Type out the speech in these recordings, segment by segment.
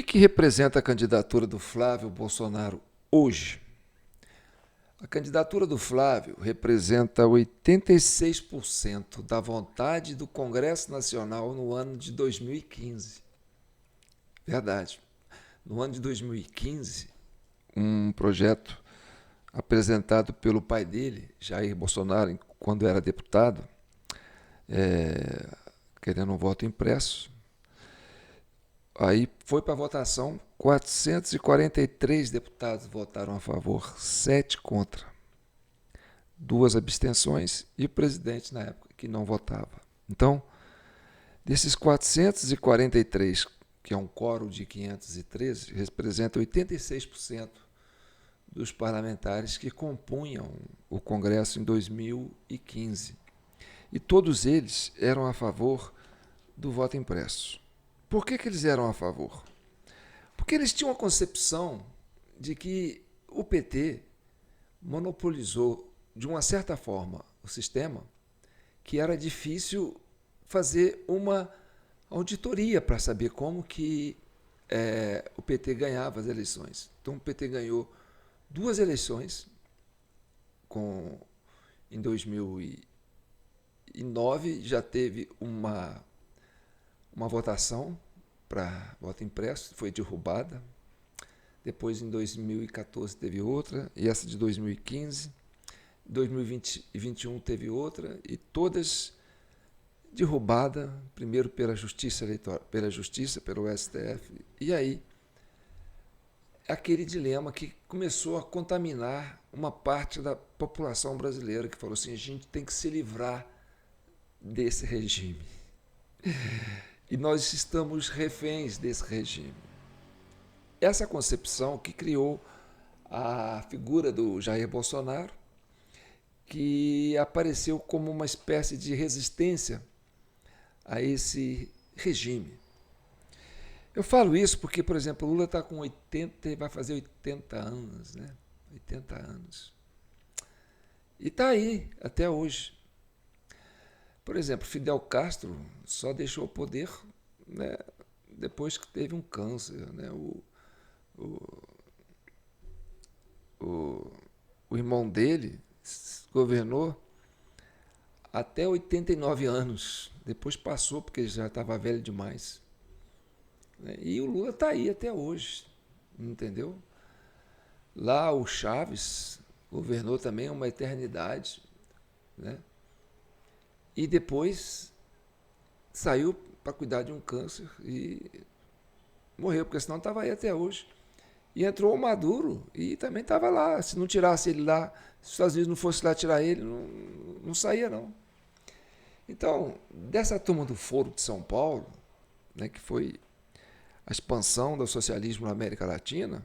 que representa a candidatura do Flávio Bolsonaro hoje? A candidatura do Flávio representa 86% da vontade do Congresso Nacional no ano de 2015. Verdade. No ano de 2015, um projeto apresentado pelo pai dele, Jair Bolsonaro, quando era deputado, querendo um voto impresso. Aí foi para votação, 443 deputados votaram a favor, 7 contra, 2 abstenções e o presidente na época que não votava. Então, desses 443, que é um quórum de 513, representa 86% dos parlamentares que compunham o Congresso em 2015. E todos eles eram a favor do voto impresso. Por que eles eram a favor? Porque eles tinham a concepção de que o PT monopolizou, de uma certa forma, o sistema, que era difícil fazer uma auditoria para saber como que o PT ganhava as eleições. Então o PT ganhou 2 eleições em 2009, já teve uma votação para voto impresso, foi derrubada. Depois, em 2014, teve outra, e essa de 2015. Em 2020 e 2021 teve outra, e todas derrubadas, primeiro pela Justiça Eleitoral, pelo STF, e aí aquele dilema que começou a contaminar uma parte da população brasileira, que falou assim: a gente tem que se livrar desse regime. E nós estamos reféns desse regime. Essa concepção que criou a figura do Jair Bolsonaro, que apareceu como uma espécie de resistência a esse regime. Eu falo isso porque, por exemplo, o Lula está com 80, vai fazer 80 anos, né? 80 anos. E está aí até hoje. Por exemplo, Fidel Castro só deixou o poder, né, depois que teve um câncer. Né? O irmão dele governou até 89 anos. Depois passou, porque ele já estava velho demais. E o Lula está aí até hoje, entendeu? Lá o Chaves governou também uma eternidade, né? E depois saiu para cuidar de um câncer e morreu, porque senão estava aí até hoje. E entrou o Maduro e também estava lá. Se não tirasse ele lá, se os Estados Unidos não fosse lá tirar ele, não saía, não. Então, dessa turma do Foro de São Paulo, né, que foi a expansão do socialismo na América Latina,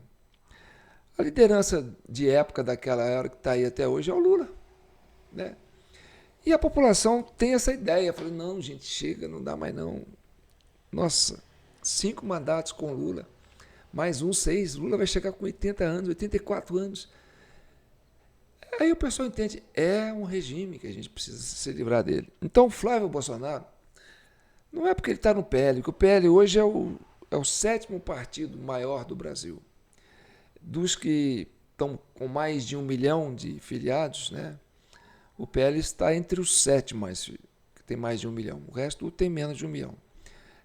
a liderança de época daquela era que está aí até hoje é o Lula, né? E a população tem essa ideia, fala: não, gente, chega, não dá mais não. Nossa, 5 mandatos com Lula, mais 6, Lula vai chegar com 80 anos, 84 anos. Aí o pessoal entende, é um regime que a gente precisa se livrar dele. Então o Flávio Bolsonaro, não é porque ele está no PL, que o PL hoje é o 7º partido maior do Brasil. Dos que estão com mais de 1 milhão de filiados, né? O PL está entre os 7 que tem mais de 1 milhão. O resto tem menos de 1 milhão.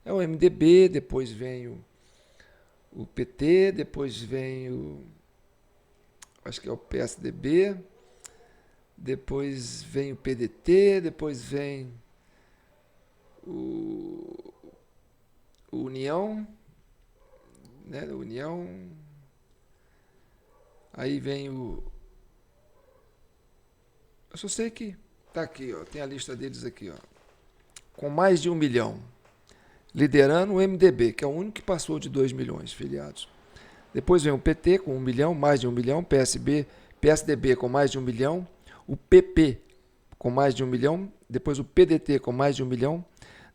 É o MDB, depois vem o PT, depois vem acho que é o PSDB, depois vem o PDT, depois vem o União, né? União. Aí vem eu só sei que está aqui, ó, tem a lista deles aqui, ó, com mais de 1 milhão, liderando o MDB, que é o único que passou de 2 milhões filiados. Depois vem o PT com 1 milhão, mais de 1 milhão, PSDB com mais de 1 milhão, o PP com mais de 1 milhão, depois o PDT com mais de 1 milhão,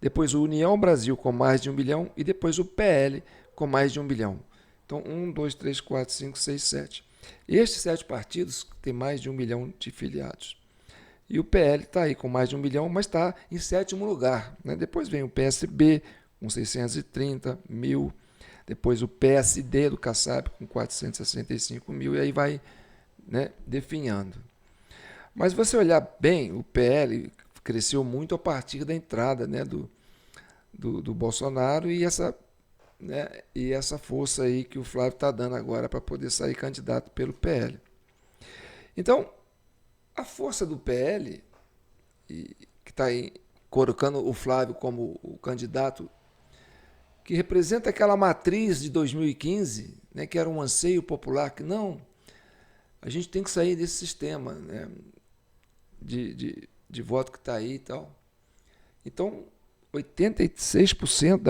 depois o União Brasil com mais de 1 milhão e depois o PL com mais de 1 milhão. Então, 1, 2, 3, 4, 5, 6, 7. Estes 7 partidos têm mais de 1 milhão de filiados. E o PL está aí com mais de 1 milhão, mas está em 7º lugar. Né? Depois vem o PSB com 630 mil. Depois o PSD do Kassab com 465 mil, e aí vai, né, definhando. Mas você olhar bem, o PL cresceu muito a partir da entrada, né, do Bolsonaro e essa força aí que o Flávio está dando agora para poder sair candidato pelo PL. Então, a força do PL, que está colocando o Flávio como o candidato, que representa aquela matriz de 2015, né, que era um anseio popular, que não, a gente tem que sair desse sistema, né, de voto que está aí e tal. Então, 86%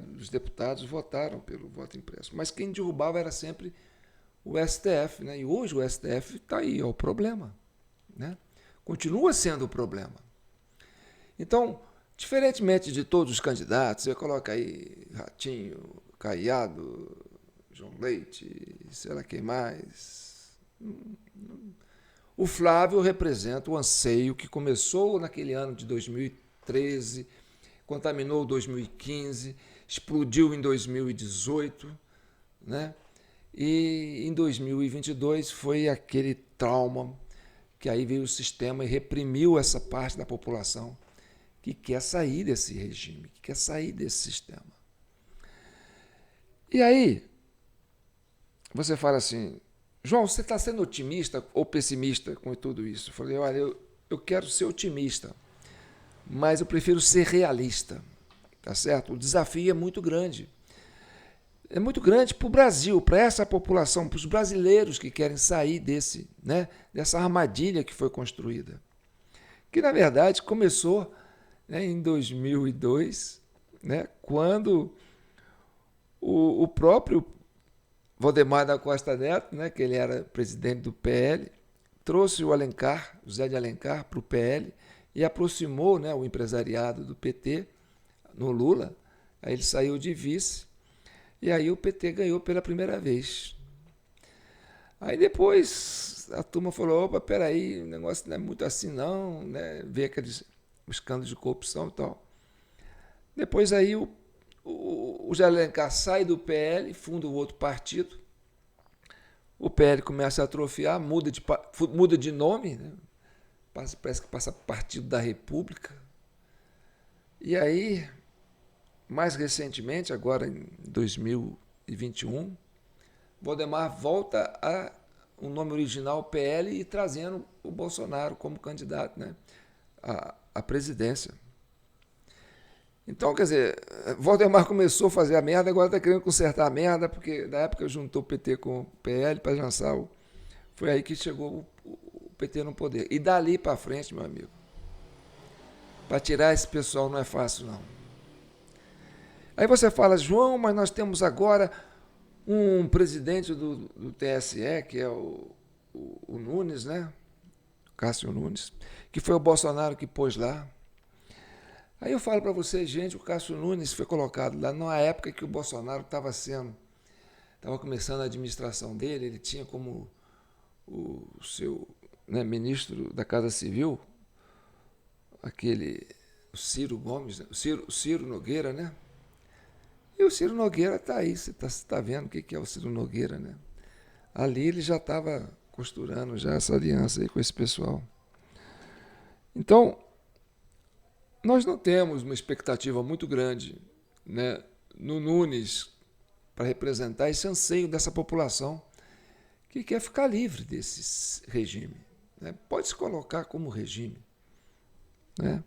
dos deputados votaram pelo voto impresso. Mas quem derrubava era sempre o STF, né? E hoje o STF está aí, é o problema, né? Continua sendo o problema. Então, diferentemente de todos os candidatos, você coloca aí Ratinho, Caiado, João Leite, sei lá quem mais. O Flávio representa o anseio que começou naquele ano de 2013, contaminou 2015, explodiu em 2018, né? E em 2022 foi aquele trauma que aí veio o sistema e reprimiu essa parte da população que quer sair desse regime, que quer sair desse sistema. E aí, você fala assim, João, você está sendo otimista ou pessimista com tudo isso? Eu falei, olha, eu quero ser otimista, mas eu prefiro ser realista, tá certo? O desafio é muito grande. É muito grande para o Brasil, para essa população, para os brasileiros que querem sair dessa armadilha que foi construída. Que, na verdade, começou, né, em 2002, né, quando o próprio Valdemar da Costa Neto, né, que ele era presidente do PL, trouxe o Alencar, o Zé de Alencar, para o PL e aproximou, né, o empresariado do PT no Lula. Aí ele saiu de vice e aí o PT ganhou pela primeira vez. Aí depois a turma falou, opa, peraí, o negócio não é muito assim não, né? Vê aqueles escândalos de corrupção e tal. Depois aí o Zé Alencar sai do PL, funda o outro partido, o PL começa a atrofiar, muda de nome, né? Parece que passa Partido da República. E aí, mais recentemente, agora em 2021, Valdemar volta a um nome original, PL, e trazendo o Bolsonaro como candidato, né, à presidência. Então, quer dizer, Valdemar começou a fazer a merda, agora está querendo consertar a merda, porque na época juntou o PT com o PL para lançar o... Foi aí que chegou o PT no poder. E dali para frente, meu amigo, para tirar esse pessoal não é fácil, não. Aí você fala, João, mas nós temos agora um presidente do TSE, que é o Nunes, né? Cássio Nunes, que foi o Bolsonaro que pôs lá. Aí eu falo para vocês, gente, o Cássio Nunes foi colocado lá numa época que o Bolsonaro estava começando a administração dele, ele tinha como o seu, né, ministro da Casa Civil, o Ciro Gomes, né? o Ciro Nogueira, né? E o Ciro Nogueira está aí, você está vendo o que é o Ciro Nogueira, né? Ali ele já estava costurando já essa aliança aí com esse pessoal. Então, nós não temos uma expectativa muito grande, né, no Nunes para representar esse anseio dessa população que quer ficar livre desse regime, né? Pode se colocar como regime, né?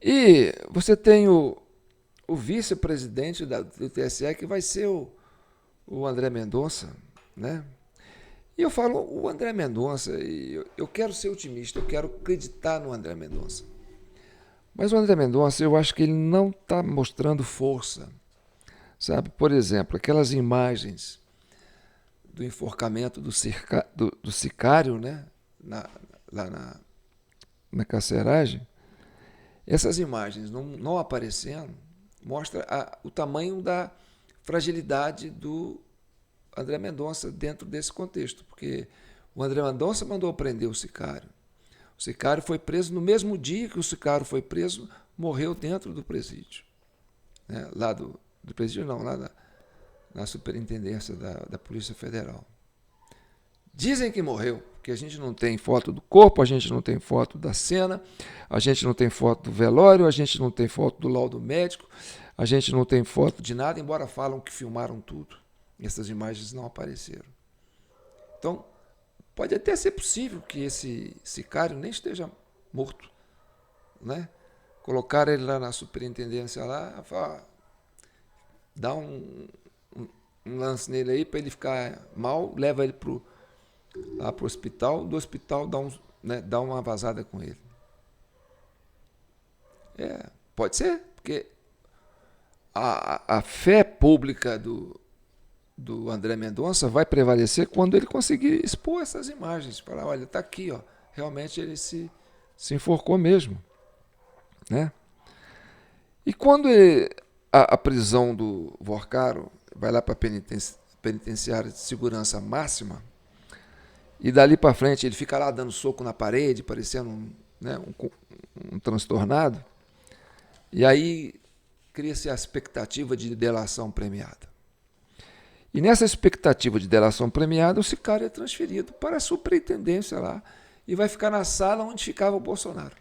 E você tem o vice-presidente do TSE, que vai ser o André Mendonça, né? E eu falo, o André Mendonça, eu quero ser otimista, eu quero acreditar no André Mendonça. Mas o André Mendonça, eu acho que ele não está mostrando força, sabe? Por exemplo, aquelas imagens do enforcamento do sicário, né? Lá na carceragem, essas imagens não aparecendo, mostra o tamanho da fragilidade do André Mendonça dentro desse contexto, porque o André Mendonça mandou prender o sicário. O sicário foi preso no mesmo dia que o sicário foi preso, morreu dentro do presídio, né, lá do presídio, não, lá na superintendência da Polícia Federal. Dizem que morreu, porque a gente não tem foto do corpo, a gente não tem foto da cena, a gente não tem foto do velório, a gente não tem foto do laudo médico, a gente não tem foto de nada, embora falam que filmaram tudo. Essas imagens não apareceram. Então, pode até ser possível que esse sicário nem esteja morto, né? Colocaram ele lá na superintendência lá, dá um lance nele aí para ele ficar mal, leva ele lá para o hospital, do hospital dá uma vazada com ele. Pode ser, porque a fé pública do André Mendonça vai prevalecer quando ele conseguir expor essas imagens. Falar, olha, está aqui, ó, realmente ele se enforcou mesmo. Né? E quando a prisão do Vorcaro vai lá para a penitenciária de segurança máxima, e dali para frente ele fica lá dando soco na parede, parecendo um transtornado, e aí cria-se a expectativa de delação premiada. E nessa expectativa de delação premiada, o sicário é transferido para a superintendência lá e vai ficar na sala onde ficava o Bolsonaro.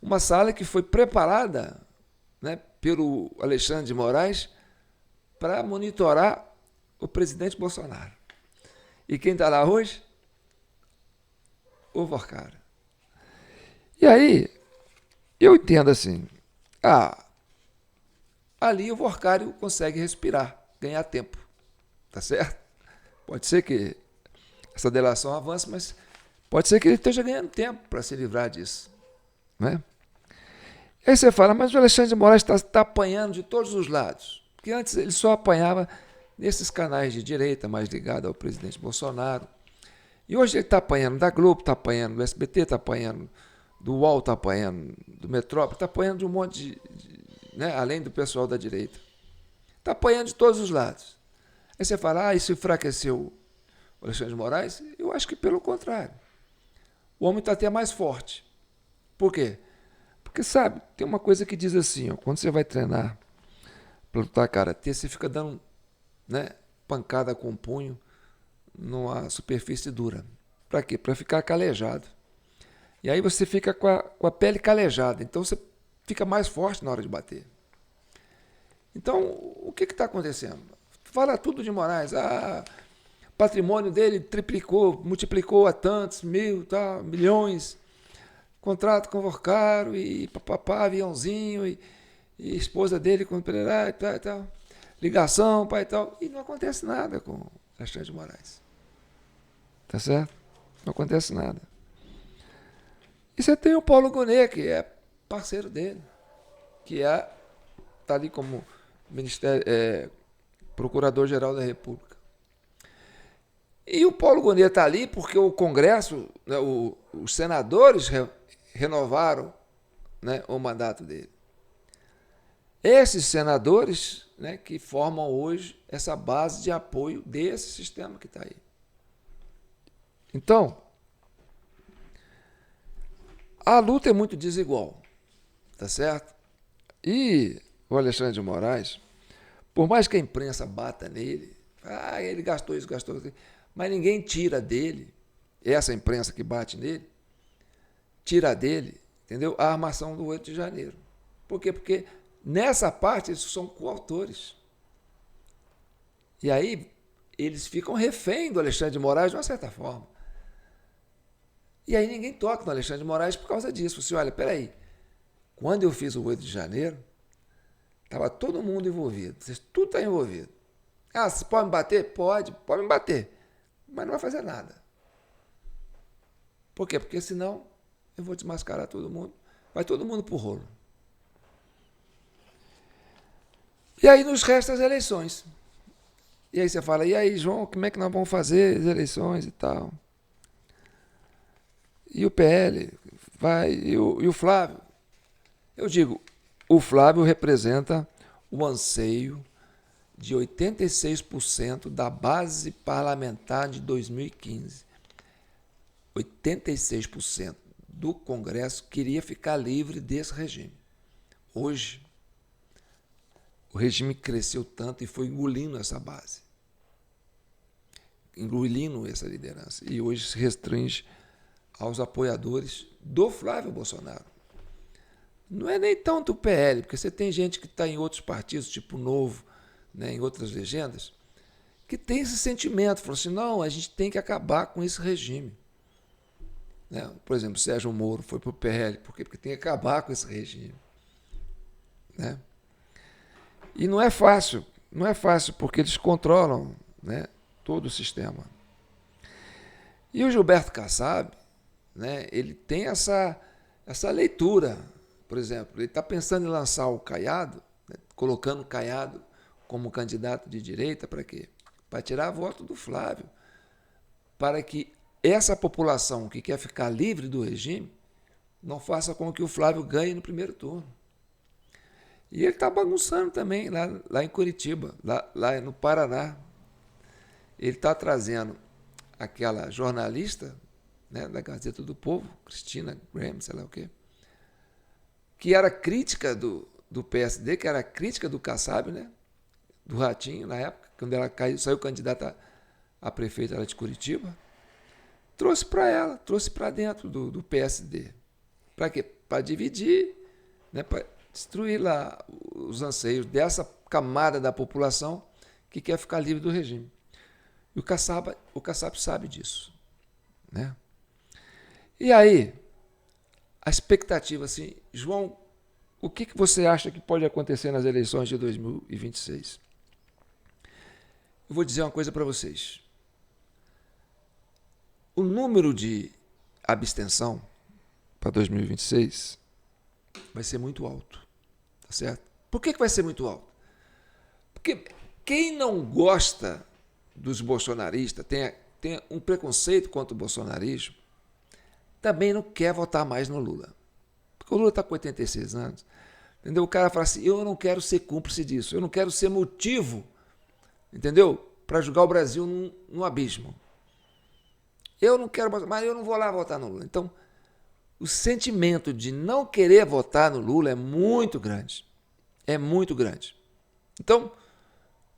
Uma sala que foi preparada, né, pelo Alexandre de Moraes para monitorar o presidente Bolsonaro. E quem está lá hoje? O Vorcaro. E aí, eu entendo assim, ali o Vorcário consegue respirar, ganhar tempo, tá certo? Pode ser que essa delação avance, mas pode ser que ele esteja ganhando tempo para se livrar disso, né? Aí você fala, mas o Alexandre de Moraes está apanhando de todos os lados, porque antes ele só apanhava nesses canais de direita, mais ligado ao presidente Bolsonaro, e hoje ele está apanhando da Globo, está apanhando do SBT, está apanhando do UOL, está apanhando do Metrópole, está apanhando de um monte né, além do pessoal da direita. Está apanhando de todos os lados. Aí você fala, isso enfraqueceu o Alexandre de Moraes? Eu acho que pelo contrário. O homem está até mais forte. Por quê? Porque, sabe, tem uma coisa que diz assim, ó, quando você vai treinar para lutar karatê, você fica dando, né, pancada com o punho numa superfície dura. Para quê? Para ficar calejado. E aí você fica com a pele calejada, então você fica mais forte na hora de bater. Então, o que está acontecendo? Fala tudo de Moraes. O patrimônio dele triplicou, multiplicou a tantos, milhões. Contrato com o Vorcaro e papapá, aviãozinho, e esposa dele com o Pereira e tal. Ligação, pai e tal. E não acontece nada com o Alexandre de Moraes. Tá certo? Não acontece nada. E você tem o Paulo Gonet, que é parceiro dele, que está ali como Procurador-Geral da República. E o Paulo Gonet está ali porque o Congresso, né, os senadores renovaram, né, o mandato dele. Esses senadores, né, que formam hoje essa base de apoio desse sistema que está aí. Então, a luta é muito desigual, tá certo? E o Alexandre de Moraes, por mais que a imprensa bata nele, ele gastou isso, mas ninguém tira dele, essa imprensa que bate nele, tira dele, entendeu? A armação do 8 de janeiro. Por quê? Porque nessa parte eles são coautores. E aí eles ficam refém do Alexandre de Moraes de uma certa forma. E aí ninguém toca no Alexandre de Moraes por causa disso. Você olha, peraí, quando eu fiz o 8 de janeiro, estava todo mundo envolvido, tudo está envolvido. Você pode me bater? Pode me bater, mas não vai fazer nada. Por quê? Porque senão eu vou desmascarar todo mundo, vai todo mundo pro rolo. E aí nos restam as eleições. E aí você fala, e aí, João, como é que nós vamos fazer as eleições e tal? E o PL vai, e o Flávio? Eu digo, o Flávio representa o anseio de 86% da base parlamentar de 2015. 86% do Congresso queria ficar livre desse regime. Hoje, o regime cresceu tanto e foi engolindo essa base, engolindo essa liderança. E hoje se restringe aos apoiadores do Flávio Bolsonaro. Não é nem tanto o PL, porque você tem gente que está em outros partidos, tipo Novo, né, em outras legendas, que tem esse sentimento, falou assim, não, a gente tem que acabar com esse regime. Né? Por exemplo, Sérgio Moro foi para o PL, por quê? Porque tem que acabar com esse regime. Né? E não é fácil porque eles controlam, né, todo o sistema. E o Gilberto Kassab, né, ele tem essa leitura, por exemplo, ele está pensando em lançar o Caiado, né, colocando o Caiado como candidato de direita, para quê? Para tirar voto do Flávio, para que essa população que quer ficar livre do regime não faça com que o Flávio ganhe no primeiro turno. E ele está bagunçando também lá em Curitiba, lá no Paraná. Ele está trazendo aquela jornalista, né, da Gazeta do Povo, Cristina Graham, sei lá o quê, que era crítica do PSD, que era crítica do Kassab, né, do Ratinho, na época, quando ela saiu candidata a prefeita lá de Curitiba, trouxe para dentro do PSD. Para quê? Para dividir, né, para destruir lá os anseios dessa camada da população que quer ficar livre do regime. E o Kassab sabe disso. Né? E aí, a expectativa assim, João, o que você acha que pode acontecer nas eleições de 2026? Eu vou dizer uma coisa para vocês. O número de abstenção para 2026 vai ser muito alto, tá certo? Por que vai ser muito alto? Porque quem não gosta dos bolsonaristas, tem um preconceito contra o bolsonarismo, também não quer votar mais no Lula. Porque o Lula está com 86 anos, entendeu? O cara fala assim, eu não quero ser cúmplice disso, eu não quero ser motivo, entendeu? Para jogar o Brasil num abismo. Eu não quero, mas eu não vou lá votar no Lula. Então, o sentimento de não querer votar no Lula é muito grande. É muito grande. Então,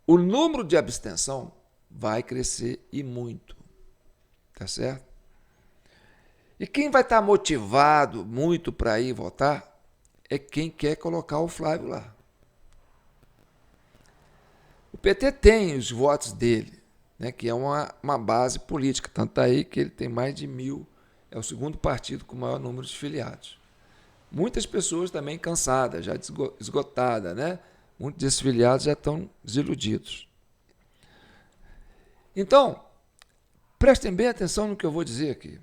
o número de abstenção vai crescer e muito. Tá certo? E quem vai estar motivado muito para ir votar é quem quer colocar o Flávio lá. O PT tem os votos dele, né, que é uma base política, tanto aí que ele tem mais de 1.000, é o segundo partido com o maior número de filiados. Muitas pessoas também cansadas, já esgotadas, né? Muitos desses filiados já estão desiludidos. Então, prestem bem atenção no que eu vou dizer aqui.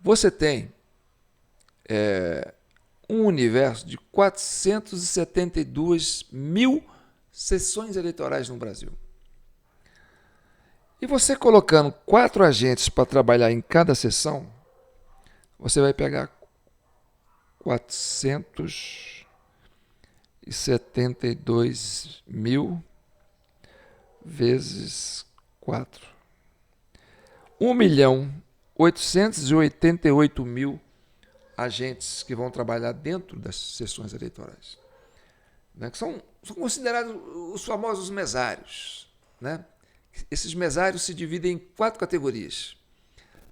Você tem um universo de 472 mil sessões eleitorais no Brasil. E você colocando 4 agentes para trabalhar em cada sessão, você vai pegar 472 mil vezes 4. 1.888.000 agentes que vão trabalhar dentro das sessões eleitorais, né? Que são considerados os famosos mesários, né? Esses mesários se dividem em 4 categorias,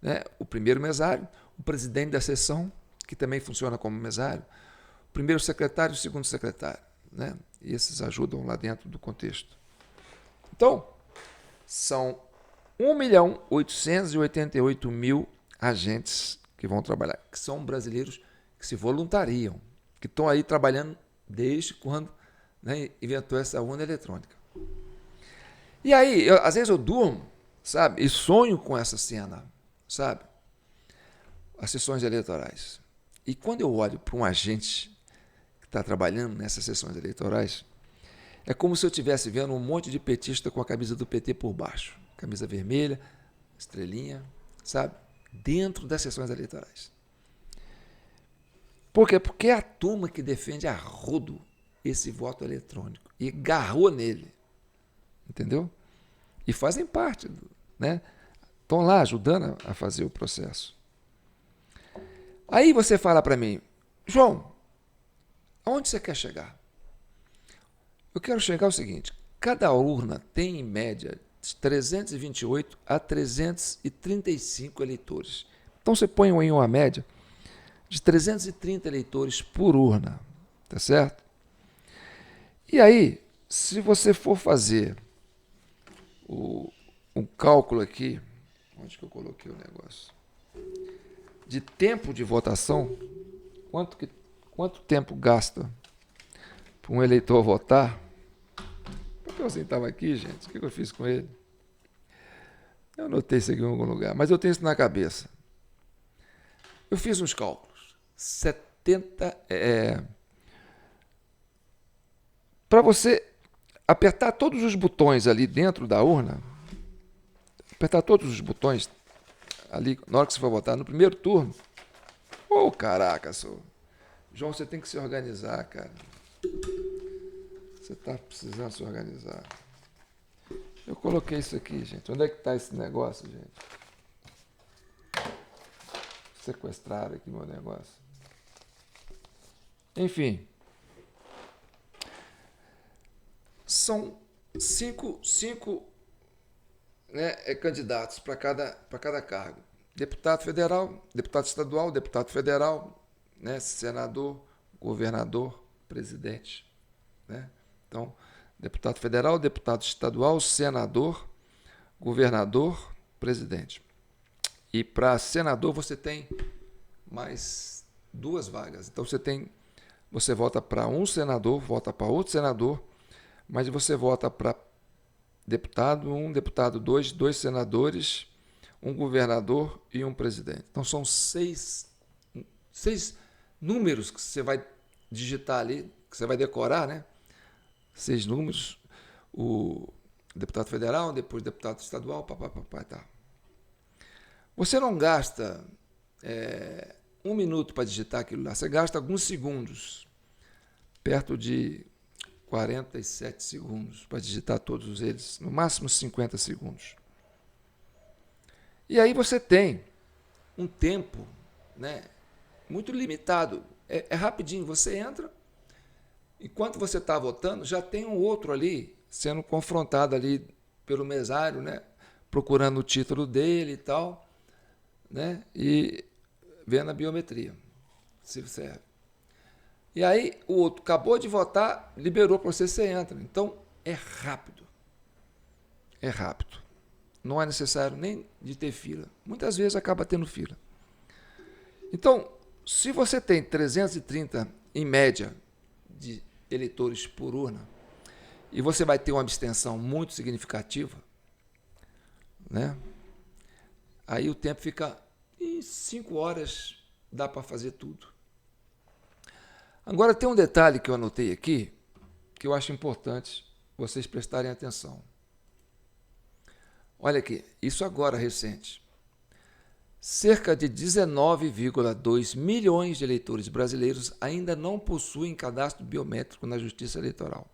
né? O primeiro mesário, o presidente da sessão, que também funciona como mesário, o primeiro secretário e o segundo secretário, né? E esses ajudam lá dentro do contexto. Então, são 1.888.000 agentes que vão trabalhar, que são brasileiros que se voluntariam, que estão aí trabalhando desde quando, né, inventou essa urna eletrônica. E aí, às vezes eu durmo, sabe, e sonho com essa cena, sabe, as sessões eleitorais. E quando eu olho para um agente que está trabalhando nessas sessões eleitorais, é como se eu estivesse vendo um monte de petista com a camisa do PT por baixo, camisa vermelha, estrelinha, sabe, dentro das sessões eleitorais. Por quê? Porque é a turma que defende a rodo esse voto eletrônico e agarrou nele, entendeu? E fazem parte, né? Estão lá ajudando a fazer o processo. Aí você fala para mim, João, aonde você quer chegar? Eu quero chegar ao seguinte, cada urna tem, em média, de 328 a 335 eleitores. Então, você põe em uma média de 330 eleitores por urna, tá certo? E aí, se você for fazer um cálculo aqui, onde que eu coloquei o negócio? De tempo de votação, quanto tempo gasta para um eleitor votar? Por que eu sentava aqui, gente? O que eu fiz com ele? Eu anotei isso aqui em algum lugar, mas eu tenho isso na cabeça. Eu fiz uns cálculos. 70. Para você apertar todos os botões ali dentro da urna, apertar todos os botões ali na hora que você for votar no primeiro turno. Ô, caraca, João, você tem que se organizar, cara. Você está precisando se organizar. Eu coloquei isso aqui, gente. Onde é que está esse negócio, gente? Sequestraram aqui meu negócio. Enfim. São cinco candidatos para cada cargo. Deputado federal, deputado estadual, deputado federal, né, senador, governador, presidente. Né? Então, deputado federal, deputado estadual, senador, governador, presidente. E para senador você tem mais 2 vagas. Então você vota para um senador, vota para outro senador, mas você vota para deputado 1, deputado 2, 2 senadores, um governador e um presidente. Então são 6 números que você vai digitar ali, que você vai decorar, né? 6 números, o deputado federal, depois deputado estadual, tá. Você não gasta 1 minuto para digitar aquilo lá, você gasta alguns segundos, perto de 47 segundos para digitar todos eles, no máximo 50 segundos. E aí você tem um tempo, né, muito limitado, é rapidinho, você entra, enquanto você está votando, já tem um outro ali sendo confrontado ali pelo mesário, né, procurando o título dele e tal, né, e vendo a biometria, se serve. E aí o outro acabou de votar, liberou para você entra. Então é rápido. É rápido. Não é necessário nem de ter fila. Muitas vezes acaba tendo fila. Então, se você tem 330 em média de eleitores por urna, e você vai ter uma abstenção muito significativa, né? Aí o tempo fica em 5 horas, dá para fazer tudo. Agora tem um detalhe que eu anotei aqui, que eu acho importante vocês prestarem atenção. Olha aqui, isso agora recente. Cerca de 19,2 milhões de eleitores brasileiros ainda não possuem cadastro biométrico na Justiça Eleitoral.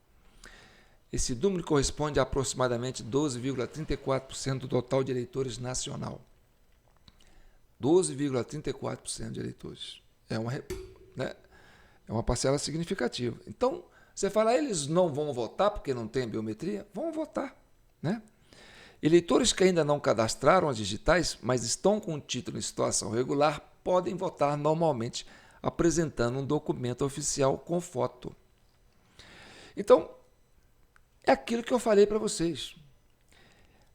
Esse número corresponde a aproximadamente 12,34% do total de eleitores nacional. 12,34% de eleitores. É uma parcela significativa. Então, você fala, eles não vão votar porque não tem biometria? Vão votar, né? Eleitores que ainda não cadastraram as digitais, mas estão com o título em situação regular, podem votar normalmente apresentando um documento oficial com foto. Então, é aquilo que eu falei para vocês.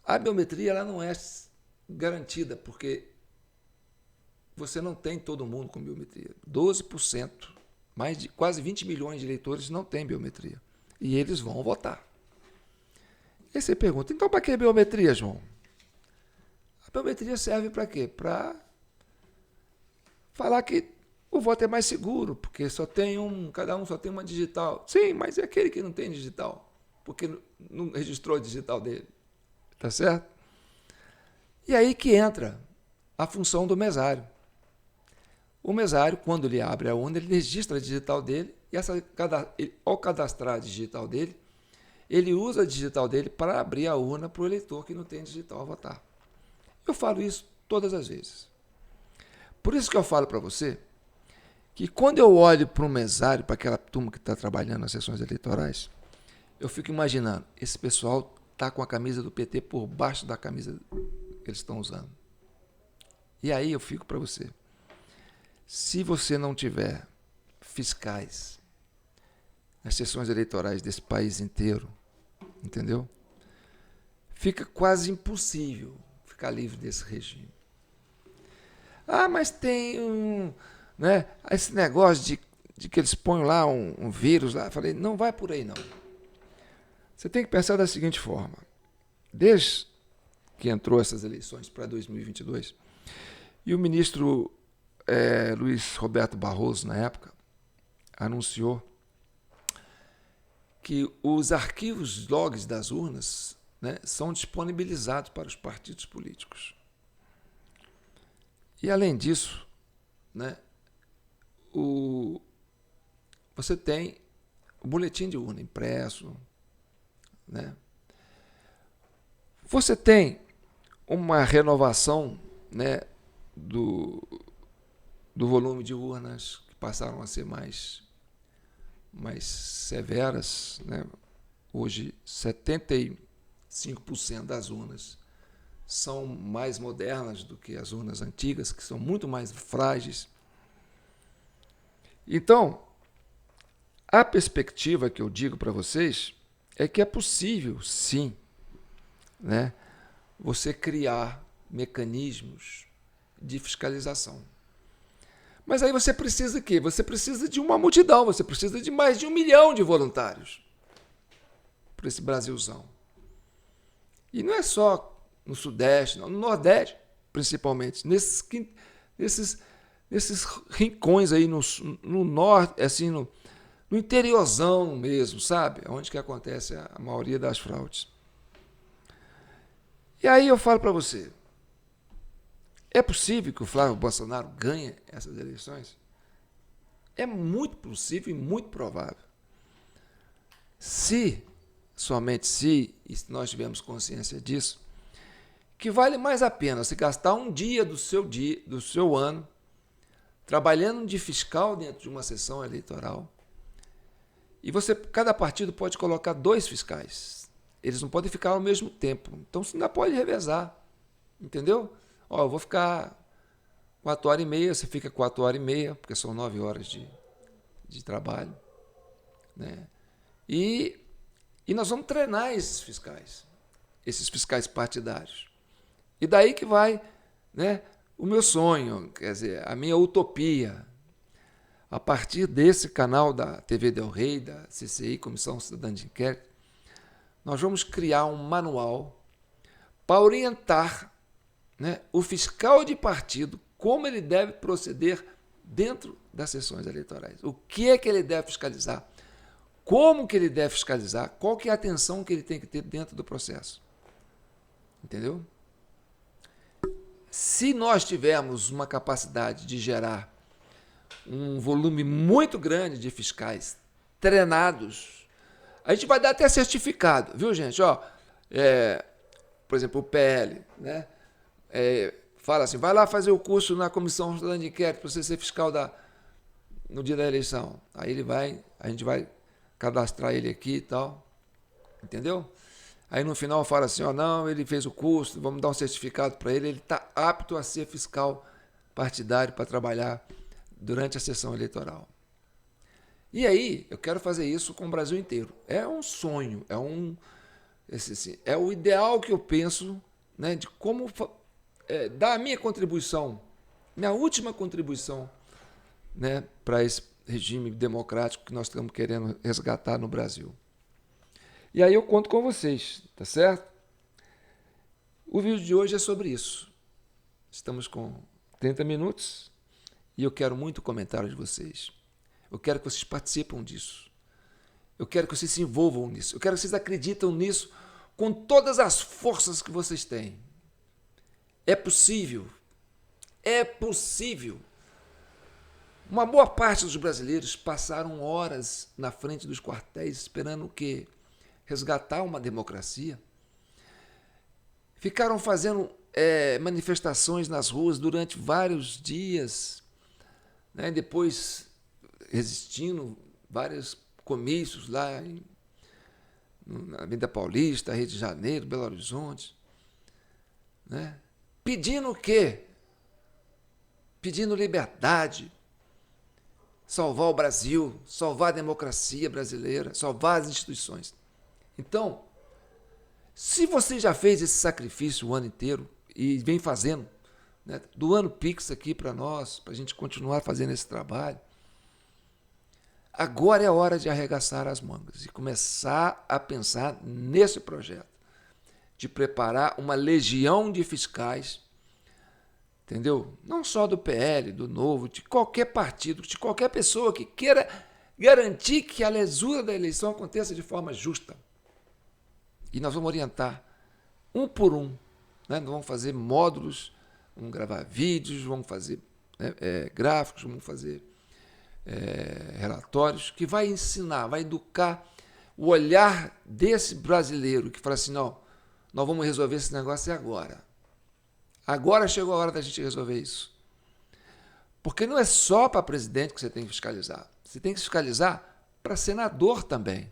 A biometria ela não é garantida, porque você não tem todo mundo com biometria. 12%, mais de quase 20 milhões de eleitores não têm biometria. E eles vão votar. E aí você pergunta, então para que biometria, João? A biometria serve para quê? Para falar que o voto é mais seguro, porque cada um só tem uma digital. Sim, mas é aquele que não tem digital, porque não registrou a digital dele. Tá certo? E aí que entra a função do mesário. O mesário, quando ele abre a urna, ele registra a digital dele e ao cadastrar a digital dele, ele usa a digital dele para abrir a urna para o eleitor que não tem digital a votar. Eu falo isso todas as vezes. Por isso que eu falo para você que quando eu olho para um mesário, para aquela turma que está trabalhando nas sessões eleitorais, eu fico imaginando, esse pessoal está com a camisa do PT por baixo da camisa que eles estão usando. E aí eu fico para você. Se você não tiver fiscais nas sessões eleitorais desse país inteiro, entendeu? Fica quase impossível ficar livre desse regime. Ah, mas tem né, esse negócio de que eles põem lá um vírus lá. Eu falei, não vai por aí não. Você tem que pensar da seguinte forma. Desde que entrou essas eleições para 2022, e o ministro Luiz Roberto Barroso, na época, anunciou que os arquivos logs das urnas, né, são disponibilizados para os partidos políticos. E, além disso, né, você tem o boletim de urna impresso, né? Você tem uma renovação, né, do volume de urnas, que passaram a ser mais severas, né? Hoje, 75% das urnas são mais modernas do que as urnas antigas, que são muito mais frágeis. Então, a perspectiva que eu digo para vocês é que é possível, sim, né, você criar mecanismos de fiscalização. Mas aí você precisa de quê? Você precisa de uma multidão, você precisa de mais de 1 milhão de voluntários para esse Brasilzão. E não é só no Sudeste, não, no Nordeste, principalmente, nesses rincões aí no Norte, assim, no interiorzão mesmo, sabe? Onde que acontece a maioria das fraudes. E aí eu falo para você, é possível que o Flávio Bolsonaro ganhe essas eleições? É muito possível e muito provável. Somente se, e se nós tivermos consciência disso, que vale mais a pena você gastar um dia do seu ano trabalhando de fiscal dentro de uma sessão eleitoral. E cada partido pode colocar 2 fiscais. Eles não podem ficar ao mesmo tempo. Então você ainda pode revezar. Entendeu? Ó, eu vou ficar 4h30, você fica 4h30, porque são 9 horas de trabalho. Né? E nós vamos treinar esses fiscais partidários. E daí que vai, né, o meu sonho, quer dizer, a minha utopia. A partir desse canal da TV Del Rey, da CCI, Comissão Cidadã de Inquérito, nós vamos criar um manual para orientar, né, o fiscal de partido como ele deve proceder dentro das sessões eleitorais. O que é que ele deve fiscalizar? Como que ele deve fiscalizar? Qual que é a atenção que ele tem que ter dentro do processo? Entendeu? Se nós tivermos uma capacidade de gerar um volume muito grande de fiscais treinados, a gente vai dar até certificado, viu, gente? Ó, por exemplo, o PL, né? Fala assim, vai lá fazer o curso na Comissão Cidadã de Inquérito para você ser fiscal no dia da eleição. Aí a gente vai cadastrar ele aqui e tal, entendeu? Aí no final fala assim, ó, não, ele fez o curso, vamos dar um certificado para ele está apto a ser fiscal partidário para trabalhar durante a sessão eleitoral. E aí, eu quero fazer isso com o Brasil inteiro. É um sonho, é o ideal que eu penso, né, de como dar a minha contribuição, minha última contribuição, né, para esse regime democrático que nós estamos querendo resgatar no Brasil. E aí eu conto com vocês, tá certo? O vídeo de hoje é sobre isso. Estamos com 30 minutos e eu quero muito comentário de vocês. Eu quero que vocês participem disso. Eu quero que vocês se envolvam nisso. Eu quero que vocês acreditem nisso com todas as forças que vocês têm. É possível. É possível. Uma boa parte dos brasileiros passaram horas na frente dos quartéis esperando o quê? Resgatar uma democracia. Ficaram fazendo manifestações nas ruas durante vários dias, né? Depois resistindo vários comícios lá na Avenida Paulista, Rio de Janeiro, Belo Horizonte, né? Pedindo o quê? Pedindo liberdade, salvar o Brasil, salvar a democracia brasileira, salvar as instituições. Então, se você já fez esse sacrifício o ano inteiro e vem fazendo, né, doando Pix aqui para nós, para a gente continuar fazendo esse trabalho, agora é a hora de arregaçar as mangas e começar a pensar nesse projeto, de preparar uma legião de fiscais, entendeu? Não só do PL, do Novo, de qualquer partido, de qualquer pessoa que queira garantir que a lesura da eleição aconteça de forma justa. E nós vamos orientar um por um, né? Nós vamos fazer módulos, vamos gravar vídeos, vamos fazer gráficos, vamos fazer relatórios, que vai ensinar, vai educar o olhar desse brasileiro que fala assim, não, nós vamos resolver esse negócio agora. Agora chegou a hora da gente resolver isso. Porque não é só para presidente que você tem que fiscalizar. Você tem que fiscalizar para senador também.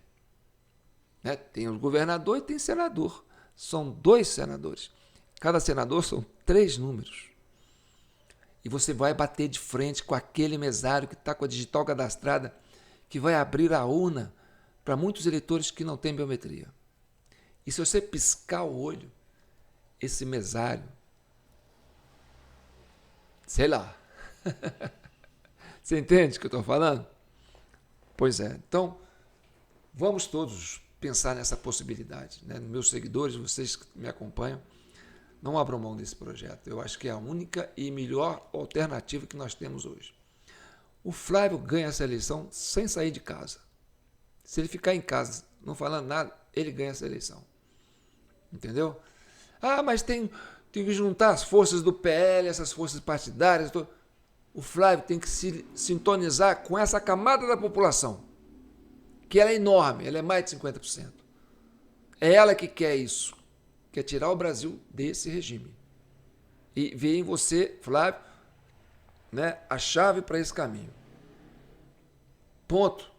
Né? Tem o governador e tem senador. São 2 senadores. Cada senador são 3 números. E você vai bater de frente com aquele mesário que está com a digital cadastrada, que vai abrir a urna para muitos eleitores que não têm biometria. E se você piscar o olho, esse mesário, sei lá. Você entende o que eu estou falando? Pois é. Então, vamos todos pensar nessa possibilidade. Né? Meus seguidores, vocês que me acompanham, não abram mão desse projeto. Eu acho que é a única e melhor alternativa que nós temos hoje. O Flávio ganha essa eleição sem sair de casa. Se ele ficar em casa, não falando nada, ele ganha essa eleição. Entendeu? Ah, mas tem que juntar as forças do PL, essas forças partidárias. O Flávio tem que se sintonizar com essa camada da população, que ela é enorme, ela é mais de 50%. É ela que quer isso, quer tirar o Brasil desse regime. E vê em você, Flávio, né, a chave para esse caminho. Ponto.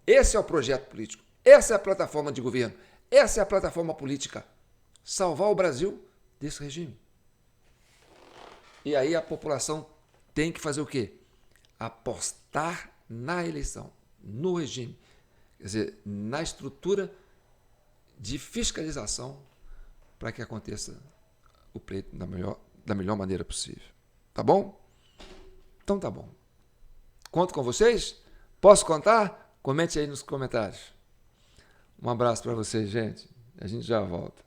Esse é o projeto político. Essa é a plataforma de governo. Essa é a plataforma política. Salvar o Brasil desse regime. E aí a população tem que fazer o quê? Apostar na eleição, no regime. Quer dizer, na estrutura de fiscalização para que aconteça o pleito da melhor maneira possível. Tá bom? Então tá bom. Conto com vocês? Posso contar? Comente aí nos comentários. Um abraço para vocês, gente. A gente já volta.